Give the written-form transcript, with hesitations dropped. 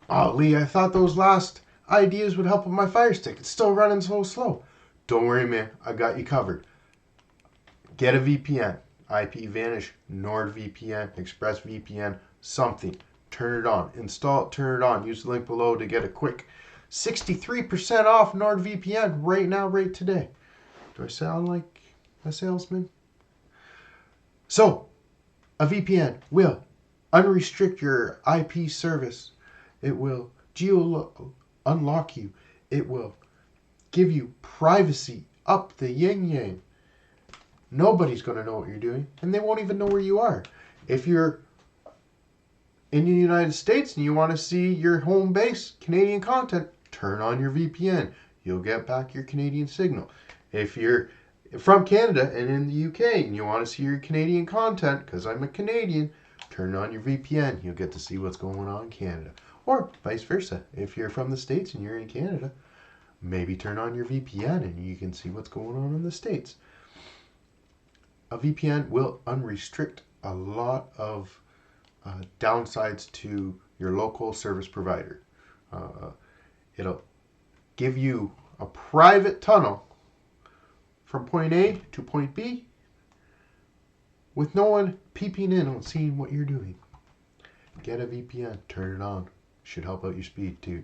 Oh, Lee, I thought those last ideas would help with my Firestick. It's still running so slow. Don't worry, man. I got you covered. Get a VPN. IPVanish, NordVPN, ExpressVPN, something. Turn it on. Install it, turn it on. Use the link below to get a quick 63% off NordVPN right now, right today. Do I sound like a salesman? So, a VPN will unrestrict your IP service. It will geo unlock you. It will give you privacy up the yin yang. Nobody's going to know what you're doing, and they won't even know where you are. If you're in the United States and you want to see your home base Canadian content, turn on your VPN. You'll get back your Canadian signal. If you're from Canada and in the UK and you want to see your Canadian content, because I'm a Canadian, turn on your VPN. You'll get to see what's going on in Canada. Or vice versa. If you're from the States and you're in Canada, maybe turn on your VPN and you can see what's going on in the States. A VPN will unrestrict a lot of downsides to your local service provider. It'll give you a private tunnel from point A to point B with no one peeping in and seeing what you're doing. Get a VPN, turn it on. Should help out your speed too.